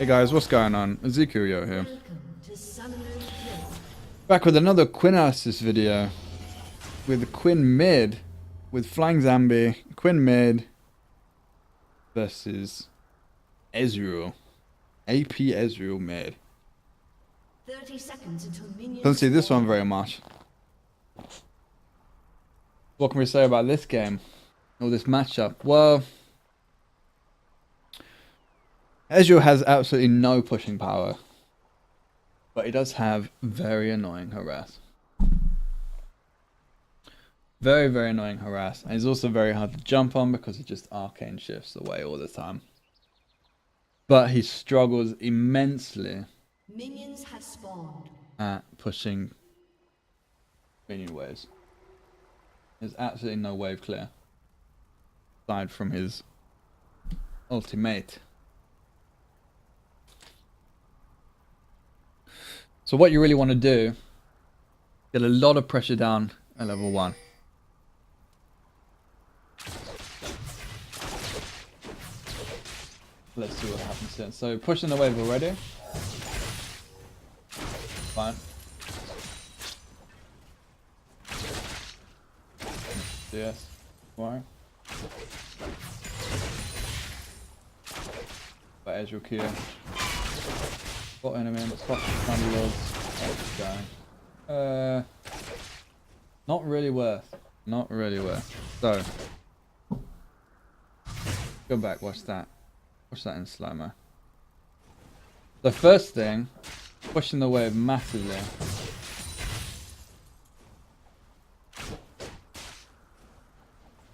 Hey guys, what's going on? Ezekiel here. Back with another Quinnalysis video. With Quinn mid. With FlyingZambie, Quinn mid. Versus Ezreal. AP Ezreal mid. 30 seconds until minions. Don't see this one very much. What can we say about this game? Or this matchup? Well, Ezreal has absolutely no pushing power. But he does have very annoying harass. Very, very annoying harass. And he's also very hard to jump on because he just arcane shifts away all the time. But he struggles immensely Minions have spawned. at pushing minion waves. There's absolutely no wave clear. Aside from his ultimate. So what you really want to do, get a lot of pressure down at level 1. Let's see what happens here. So pushing the wave already. Fine. Yes. Why? But Ezreal Q. Got enemy in the spot kind of loads. Going. Not really worth. Not really worth. So go back, watch that. Watch that in slow-mo. The first thing, pushing the wave massively.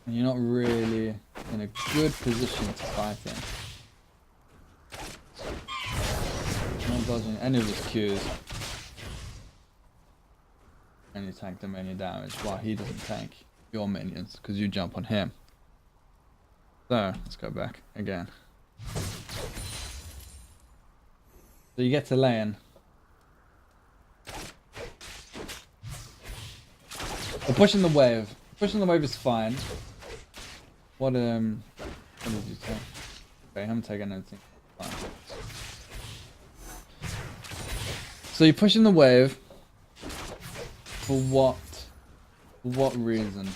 And you're not really in a good position to fight him. Not dodging any of his Qs. And you tank them any damage while he doesn't tank your minions because you jump on him. So, let's go back again. So you get to lane. But pushing the wave. Pushing the wave is fine. What did you say? Okay, I haven't taken anything. Fine. So you're pushing the wave. For what? For what reason?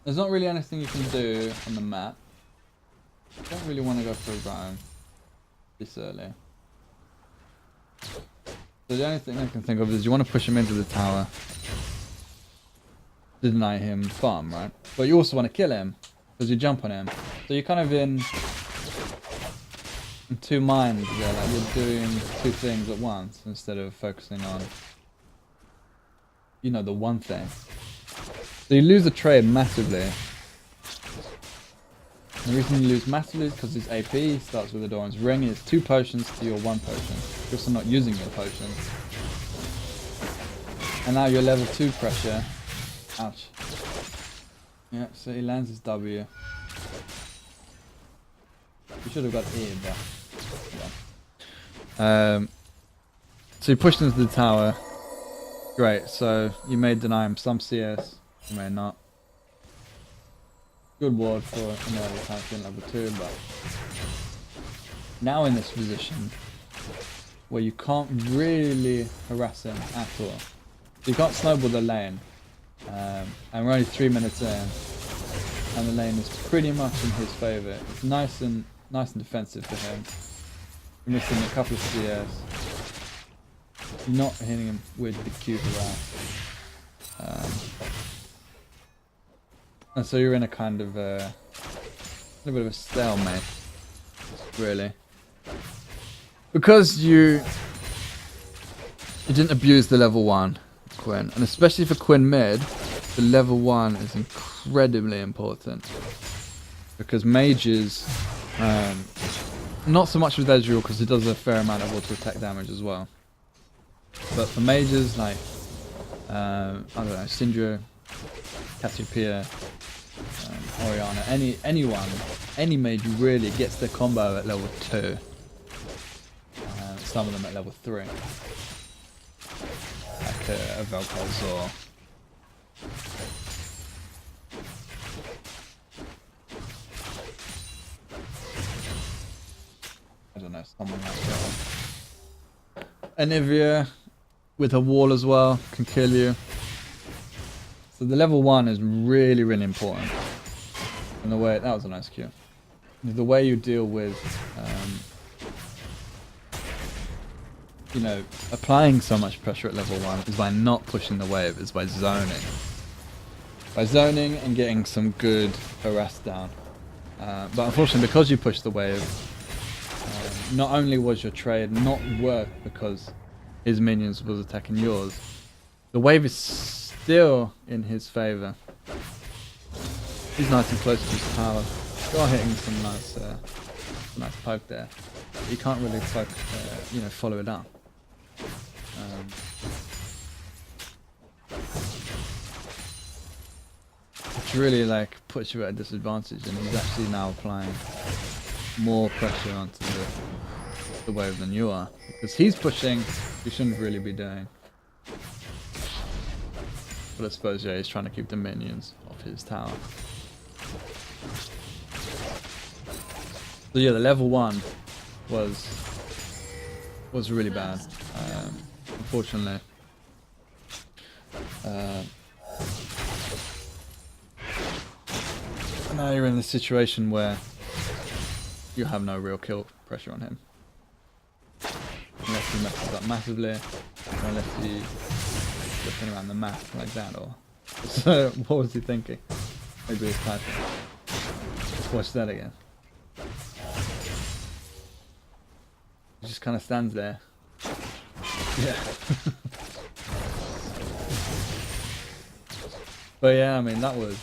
There's not really anything you can do on the map. I don't really want to go for a roam this early. So the only thing I can think of is you want to push him into the tower to deny him farm, right? But you also want to kill him because you jump on him. So you're kind of in two minds there, like you're doing two things at once instead of focusing on, you know, the one thing. So you lose the trade massively. The reason you lose massively is because his AP starts with Adoran's Ring. It's 2 potions to your 1 potion. You're also not using your potions. And now you're level 2 pressure. Ouch. Yeah, so he lands his W. You should have got E, but yeah. So you pushed into the tower. Great, so you may deny him some CS. You may not. Good ward for an early champion level 2, but now in this position where you can't really harass him at all. You can't snowball the lane, and we're only 3 minutes in, and the lane is pretty much in his favour. It's nice and defensive for him. You're missing a couple of CS. You're not hitting him with the Q harass. And so you're in a kind of a bit of a stalemate, really, because you didn't abuse the level 1 Quinn, and especially for Quinn mid, the level 1 is incredibly important because mages, not so much with Ezreal because he does a fair amount of auto attack damage as well, but for mages like I don't know, Syndra, Cassiopeia, Oriana, any mage really gets their combo at level 2. Some of them at level 3. Like a Vel'Koz or don't know, someone like Anivia with her wall as well can kill you. So the level 1 is really, really important. And the way, that was a nice cue. The way you deal with, you know, applying so much pressure at level 1 is by not pushing the wave, is by zoning. By zoning and getting some good harass down. But unfortunately, because you pushed the wave, not only was your trade not worth because his minions was attacking yours, the wave is still in his favour. He's nice and close to his tower. Still hitting some nice poke there. But you can't really poke, you know, follow it up. Which really like puts you at a disadvantage, and he's actually now applying more pressure onto the wave than you are, because he's pushing. You shouldn't really be doing. But I suppose, yeah, he's trying to keep the minions off his tower. So yeah, the level 1 was really bad, unfortunately. And now you're in the situation where you have no real kill pressure on him. Unless he messes up massively, or unless he's looking around the map like that, or... So, what was he thinking? Maybe he's typing. Let's watch that again. He just kind of stands there. Yeah. But yeah, I mean, that was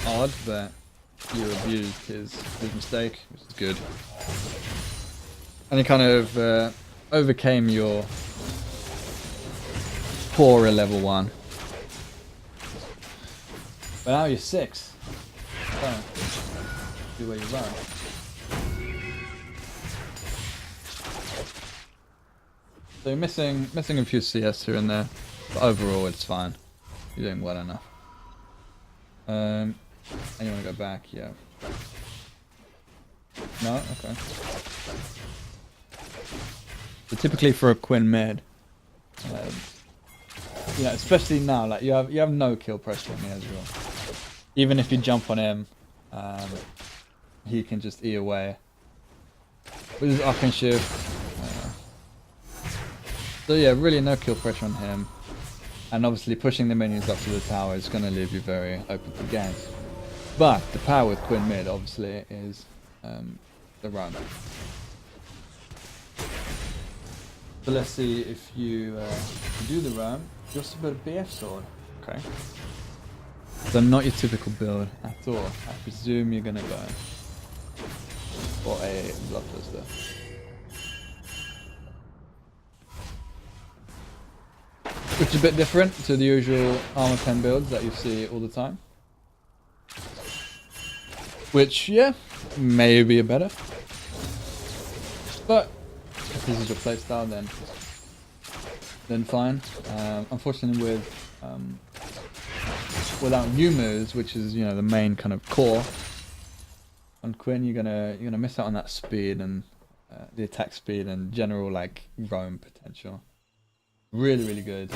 odd, but you abused his mistake, which is good. And he kind of overcame your poorer level 1. But now you're 6. So, see where you run. So you're missing a few CS here and there, but overall it's fine. You're doing well enough. And you want to go back? Yeah. No? Okay. So typically for a Quinn mid, you know, especially now, like you have no kill pressure on the Ezreal. Even if you jump on him, he can just E away with his arcane shift. So yeah, really no kill pressure on him. And obviously pushing the minions up to the tower is going to leave you very open to games. But the power with Quinn mid obviously is the run. So let's see if you do the run. You also build a BF sword. Okay. So not your typical build at all. I presume you're going to go for a Bloodthirster. Which is a bit different to the usual armor 10 builds that you see all the time. Which, yeah, may be a better. But if this is your playstyle, then fine. Unfortunately, without new moves, which is, you know, the main kind of core on Quinn, you're gonna miss out on that speed and the attack speed and general like roam potential. Really, really good.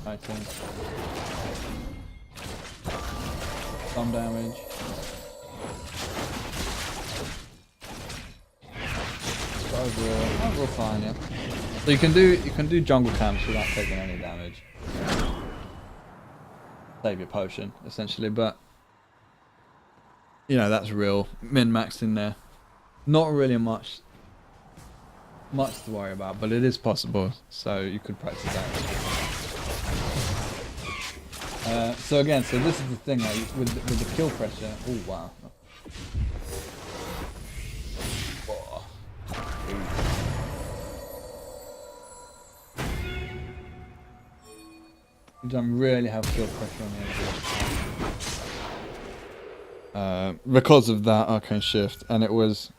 Items. Some damage. Overall fine, yeah. So you can do jungle camps without taking any damage. Save your potion, essentially, but you know, that's real min-maxed in there. Not really much to worry about, but it is possible, so you could practice that. So again, so this is the thing, like, with the kill pressure. Oh wow. You don't really have kill pressure on the Ezreal. Because of that arcane shift, and it was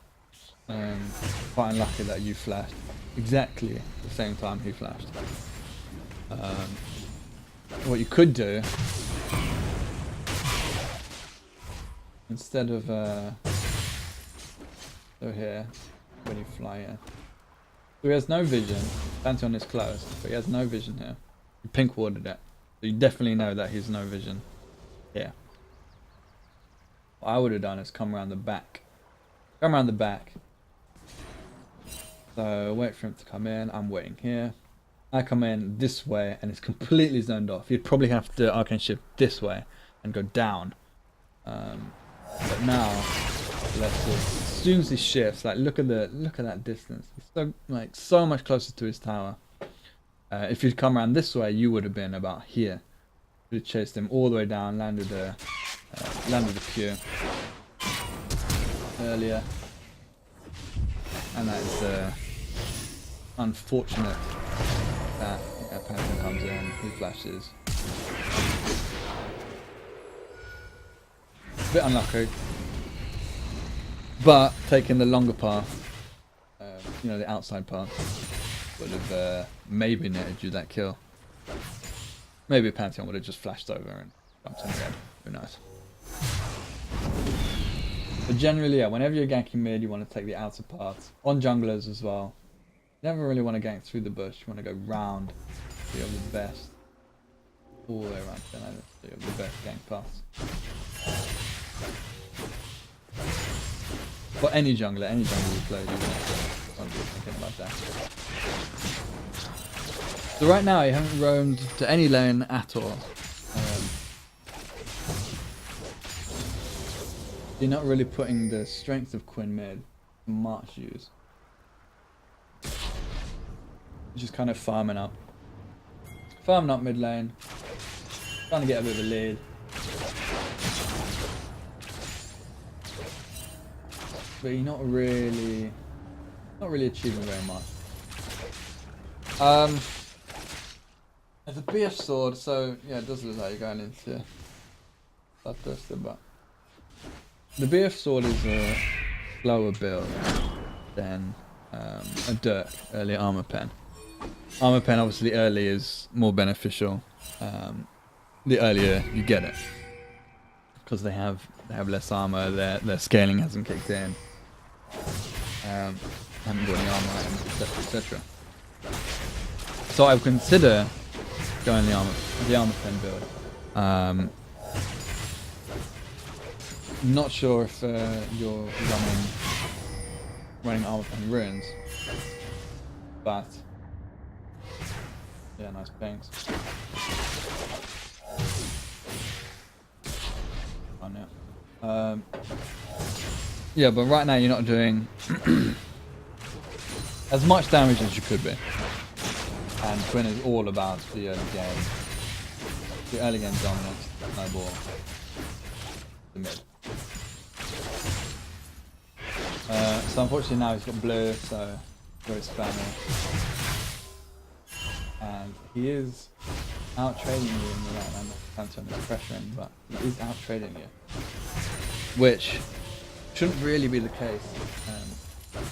quite unlucky that you flashed exactly the same time he flashed. what you could do, instead of so here, when you fly in, so he has no vision. Pantheon is close, but he has no vision here. You pink warded it, so you definitely know that he's no vision here. What I would have done is come around the back. Come around the back. So wait for him to come in. I'm waiting here. I come in this way and it's completely zoned off. You'd probably have to arcane shift this way and go down. But now, let's see. As soon as he shifts, like look at that distance. He's so much closer to his tower. If you'd come around this way, you would have been about here. You'd have chased him all the way down, landed the Q earlier, and that's unfortunate that Panther comes in, he flashes. A bit unlucky, but taking the longer path, you know, the outside path, would have maybe netted you that kill. Maybe Pantheon would have just flashed over and jumped in the head. Who knows? But generally, yeah, whenever you're ganking mid, you want to take the outer path. On junglers as well. You never really want to gank through the bush. You want to go round. So you have the best. All the way around. So you have the best gank paths. For any jungler you play, you want to be thinking about that. So right now, you haven't roamed to any lane at all. You're not really putting the strength of Quinn mid to much use. You're just kind of farming up. Farming up mid lane. Trying to get a bit of a lead. But you're not really achieving very much. There's a BF sword, so yeah, it does look like you're going into bloodthirster, but the BF sword is a slower build than a Dirk early armor pen. Armor pen obviously early is more beneficial. The earlier you get it, because they have less armor. Their scaling hasn't kicked in. Haven't got any armor items, etc., etc. So I would consider going the armor pen build. Not sure if you're running armor pen runes, but yeah, nice pings. Oh no. Yeah, but right now you're not doing as much damage as you could be, and Quinn is all about the early game. The early game dominance, snowball, the mid. So unfortunately now he's got blue, so very spammy. And he is out trading you in the lane. I know Pantheon is pressuring, but he is out trading you. Which shouldn't really be the case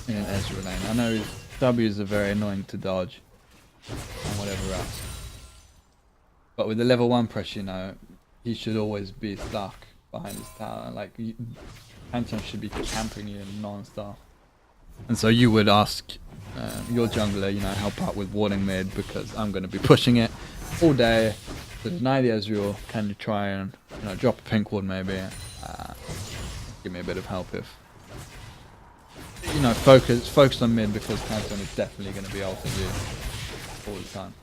in an Ezreal lane. I know his W's are very annoying to dodge and whatever else. But with the level 1 pressure, you know, he should always be stuck behind his tower. Like, Pantheon should be camping you non-stop. And so you would ask your jungler, you know, help out with warding mid, because I'm going to be pushing it all day to deny the Ezreal. Can you try and, you know, drop a pink ward maybe? Give me a bit of help if, you know, focus on mid, because Pantheon is definitely going to be ulting you all the time.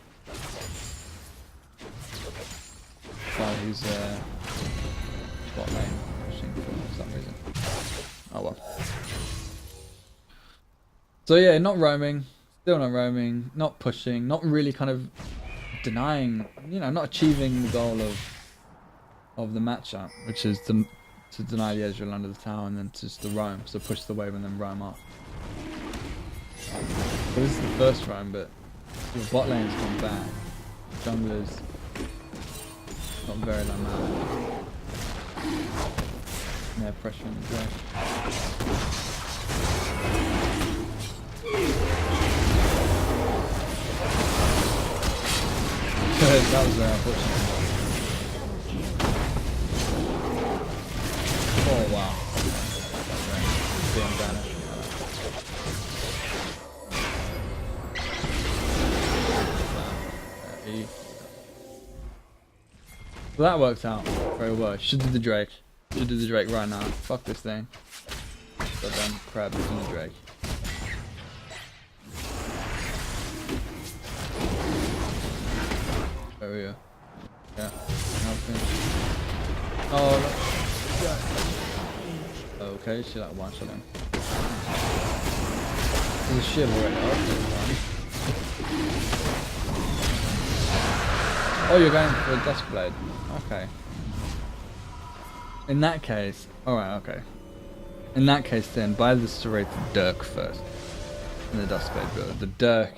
So he's bot lane pushing for some reason. Oh well. So yeah, not roaming, still not roaming, not pushing, not really kind of denying, you know, not achieving the goal of the matchup, which is to deny the Ezreal under the tower and then just to roam, so push the wave and then roam up. So this is the first roam, but your bot lane's gone back. Jungler's not very low mana. Yeah, pressure on the wave. That was unfortunate. Oh wow. Being banished. So that works out very well. Should do the Drake. Should do the Drake right now. Fuck this thing. Goddamn crab is in the Drake. There we go. Yeah. Oh, no. Okay, she like one shot him. There's a shield already. Oh, you're going for a Duskblade. Okay. In that case, alright, okay. In that case then, buy the serrated Dirk first. And the Duskblade build. The Dirk,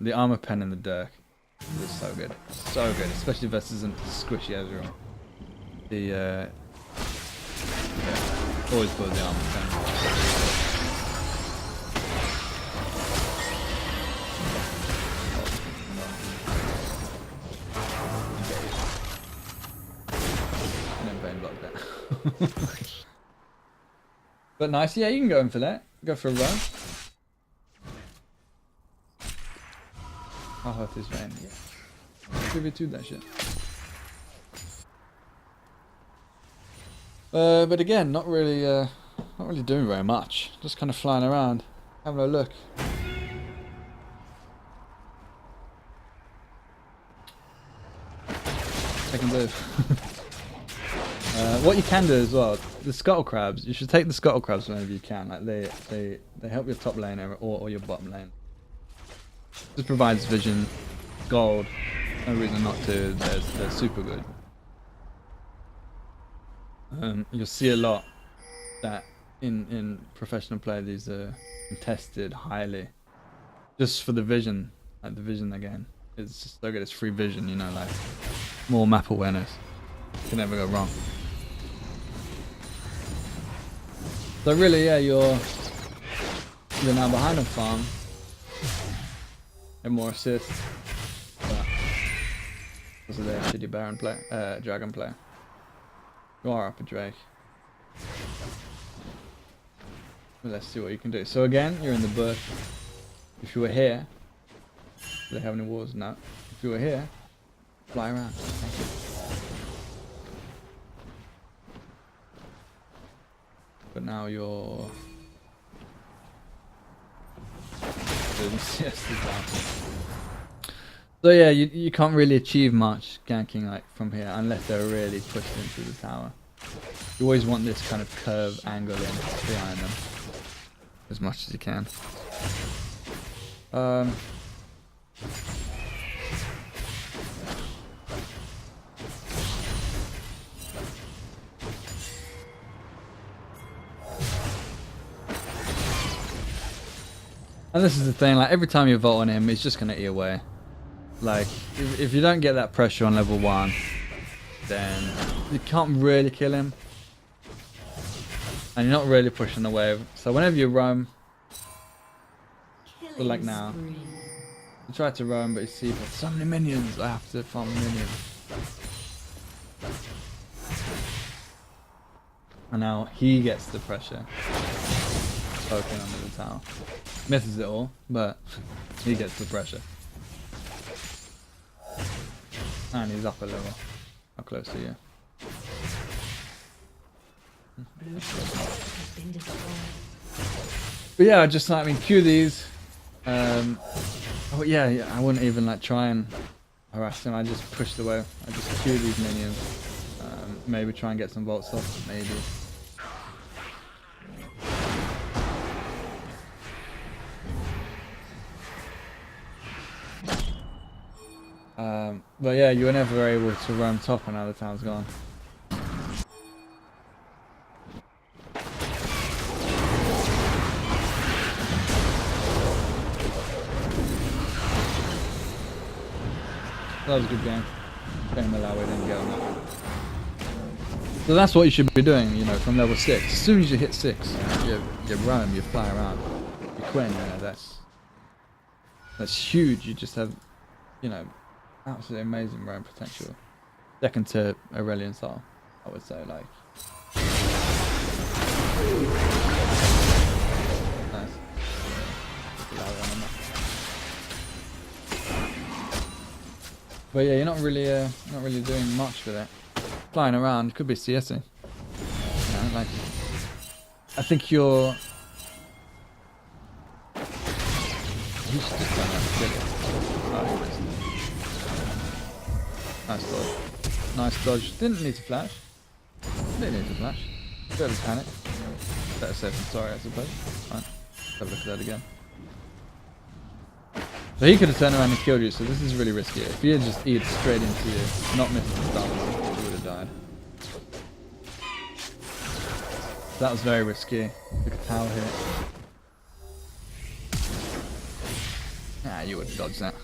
the armor pen and the Dirk is so good. So good, especially versus a squishy Ezreal. The, yeah, always build the armor pen. But nice, yeah, you can go in for that. Go for a run. I'll hurt his vein. Yeah. Give it to that shit. But again, not really doing very much. Just kind of flying around, having a look. Second blue. What you can do as well, the scuttle crabs, you should take the scuttle crabs whenever you can. Like they help your top lane or your bottom lane. This provides vision, gold. No reason not to. They're super good. You'll see a lot that in professional play these are tested highly, just for the vision. Like the vision again, it's just so good. It's free vision, you know, like more map awareness. You can never go wrong. So really, yeah, you're now behind on farm. And more assists. But because of their shitty Baron play, Dragon play. You are up a Drake. Well, let's see what you can do. So again, you're in the bush. If you were here, do they have any walls? No. If you were here, fly around. Thank you. But now you're... So yeah, you can't really achieve much ganking like from here unless they're really pushed into the tower. You always want this kind of curve angle in behind them as much as you can. And this is the thing, like every time you vote on him, he's just gonna eat away. Like, if you don't get that pressure on level 1, then you can't really kill him. And you're not really pushing the wave. So whenever you roam, but like now, you try to roam, but you see, but so many minions, I have to farm minions. And now he gets the pressure. Poking under the tower. Misses it all, but he gets the pressure. And he's up a level. How close are you? But yeah, just like, I mean, queue these. Oh yeah, I wouldn't even like try and harass him. I just push the wave. I just queue these minions. Maybe try and get some bolts off. Maybe. But yeah, you were never able to roam top when other time's gone. That was a good game. Game Malawi didn't get on that. So that's what you should be doing, you know, from level 6. As soon as you hit 6, you roam, you fly around. You Quinn, you know, that's huge. You just have, you know, absolutely amazing roam potential. Second to Aurelian Soul, I would say. Like, nice. But yeah, you're not really doing much with it. Flying around, could be CSing. Yeah, like, I think you're. He should just turn around and kill it. Oh, nice dodge. Nice dodge. Didn't need to flash. Didn't need to flash. Bit of a panic. Better safe than sorry, I suppose. Fine. Have a look at that again. So he could have turned around and killed you, so this is really risky. If he had just eaten straight into you, not missed the stun, you would have died. That was very risky. Took a tower hit. Nah, you would have dodged that.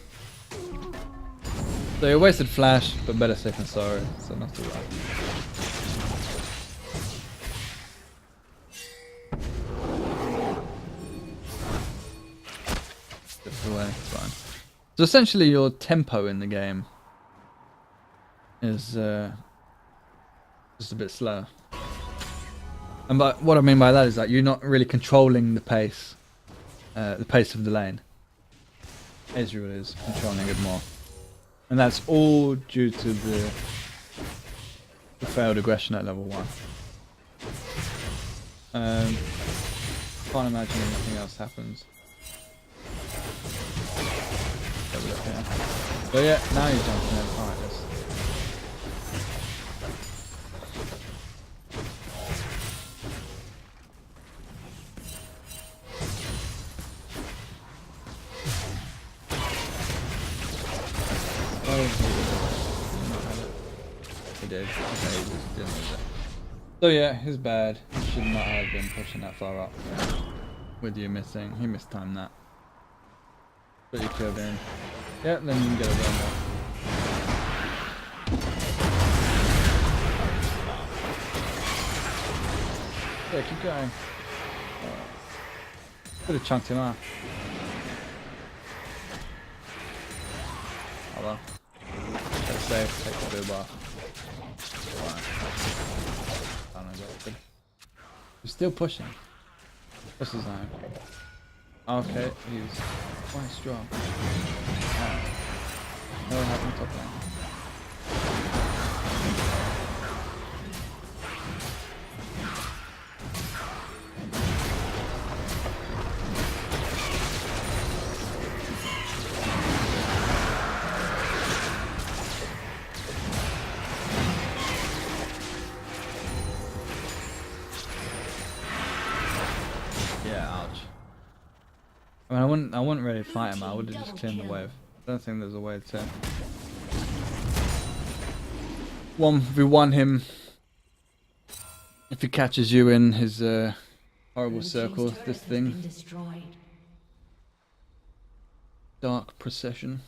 So you wasted flash, but better safe than sorry, so not too bad. Just away, it's fine. So essentially your tempo in the game is just a bit slow. And what I mean by that is that you're not really controlling the pace of the lane. Ezreal is controlling it more. And that's all due to the failed aggression at level 1. Can't imagine anything else happens. Have a look here. But yeah, now you're jumping in. Alright, this. He did. Okay, he just didn't use it. So yeah, he's bad. He should not have been pushing that far up. With you missing. He mistimed that. But you killed him. Yeah, then you can get a run more. Yeah, keep going. Could have chunked him out. Oh well. Get safe, take the blue bar. He's still pushing. What's his name? Okay, he's quite strong. Oh. No happened top lane. I mean, I wouldn't really fight him. I would have just cleared the wave. I don't think there's a way to 1v1 him if he catches you in his horrible circle. This thing, dark procession.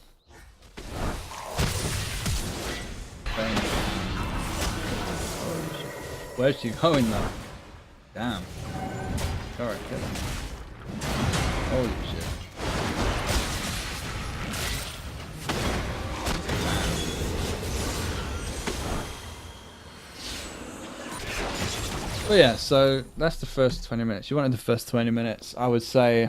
Where's she going though? Damn. Alright, kill him. Holy shit. But yeah, so that's the first 20 minutes. You wanted the first 20 minutes. I would say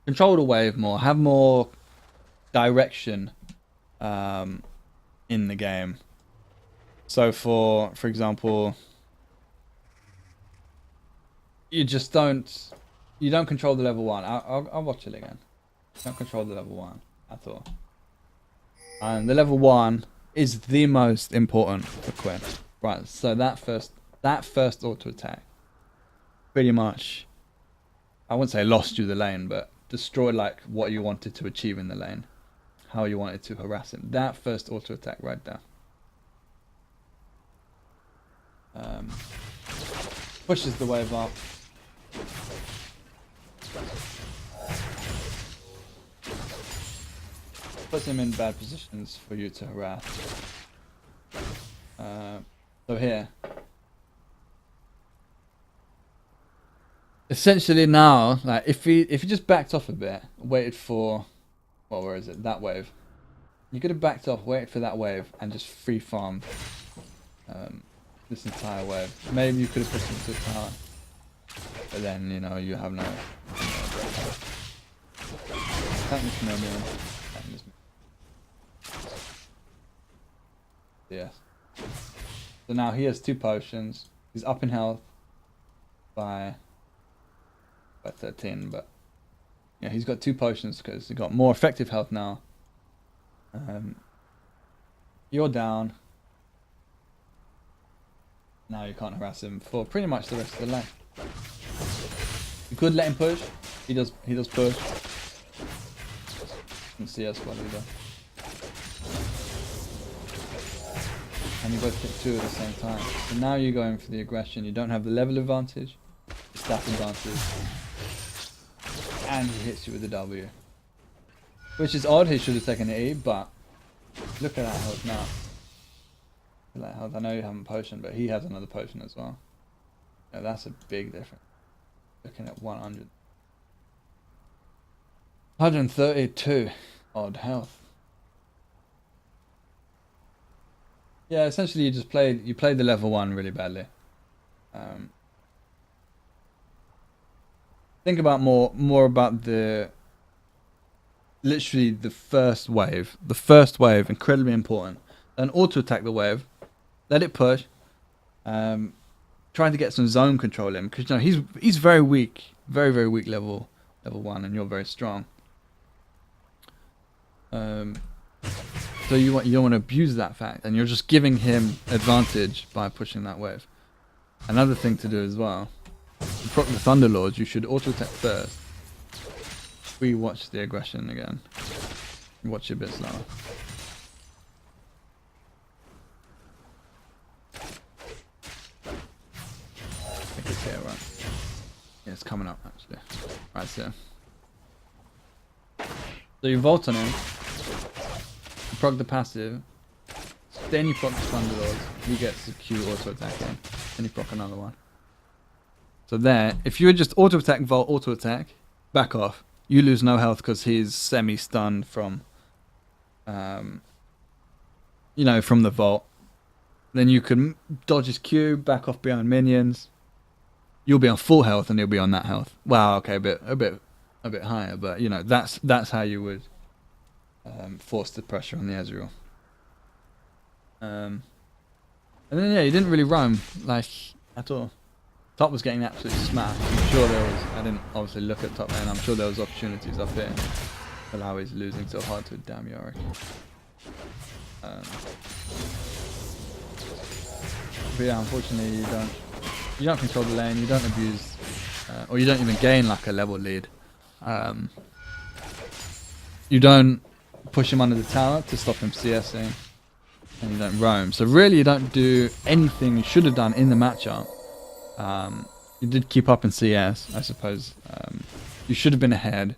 control the wave more. Have more direction in the game. So for example, you don't control the level 1. I'll watch it again. You don't control the level 1 at all. And the level 1 is the most important for Quinn. Right, so that first auto attack pretty much, I wouldn't say lost you the lane, but destroyed like what you wanted to achieve in the lane. How you wanted to harass him. That first auto attack right there. Pushes the wave up. Puts him in bad positions for you to harass. So here, essentially now, like if he just backed off a bit, waited for well, where is it? That wave. You could have backed off, waited for that wave, and just free farmed this entire wave. Maybe you could have pushed him to a tower, but then you know you have no. Attack this million. Yes. So now he has 2 potions. He's up in health by 13, but yeah, he's got 2 potions because he's got more effective health now. You're down. Now you can't harass him for pretty much the rest of the lane. You could let him push. He does push. And CS squad leader. And you both hit 2 at the same time. So now you're going for the aggression. You don't have the level advantage, the stat advantage, and he hits you with the W. Which is odd, he should have taken the E, but look at that health now. Look at that health. I know you haven't potion, but he has another potion as well. Yeah, that's a big difference. Looking at 132 odd health. Yeah, essentially you just played the level 1 really badly. Think about more about literally the first wave. The first wave, incredibly important. Then auto attack the wave, let it push. Trying to get some zone control in, because you know he's very weak, very weak level 1, and you're very strong. So you don't want to abuse that fact, and you're just giving him advantage by pushing that wave. Another thing to do as well, to proc the Thunderlords, you should auto attack first. We watch the aggression again. Watch it a bit slower. I think it's here, right? Yeah, it's coming up actually. Right, so you vault on him, you proc the passive, then you proc the Thunderlords, he gets the Q auto attack in, then you proc another one. So there, if you would just auto attack, vault, auto attack, back off, you lose no health because he's semi-stunned from, from the vault. Then you can dodge his Q, back off behind minions. You'll be on full health and he'll be on that health. Wow, okay, a bit higher, but you know that's how you would force the pressure on the Ezreal. And then yeah, you didn't really roam like at all. Top was getting absolutely smashed. I'm sure there was. I didn't obviously look at top lane. I'm sure there was opportunities up here. Malawi is losing so hard to a damn Yorick. But yeah, unfortunately you don't control the lane. You don't abuse, or you don't even gain like a level lead. You don't push him under the tower to stop him CSing, and you don't roam. So really, you don't do anything you should have done in the matchup. You did keep up in CS, I suppose. You should have been ahead,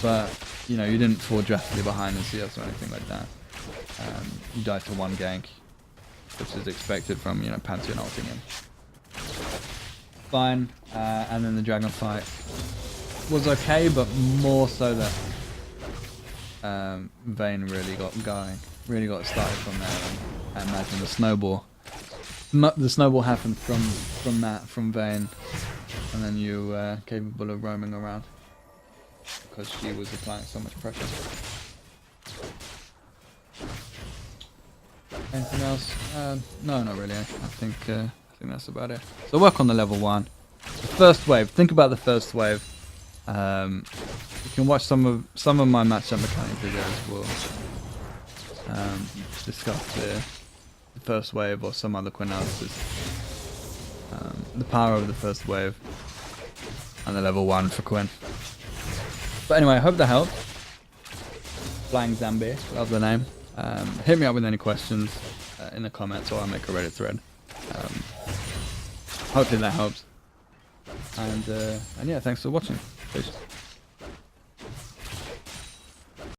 but you know you didn't fall drastically behind in CS or anything like that. You died to 1 gank, which is expected from Pantheon ulting him. Fine, and then the dragon fight was okay, but more so that Vayne really got going, really got started from there. And I imagine the snowball. The snowball happened from Vayne, and then you capable of roaming around because she was applying so much pressure. Anything else? No, not really. I think that's about it. So work on the level 1. The first wave. Think about the first wave. You can watch some of my matchup mechanic videos. Will discuss the first wave or some other Quinnalysis. The power of the first wave and the level 1 for Quinn. But anyway, I hope that helped. FlyingZambie, love the name. Hit me up with any questions in the comments, or I'll make a Reddit thread. Hopefully that helps. And yeah, thanks for watching. Peace.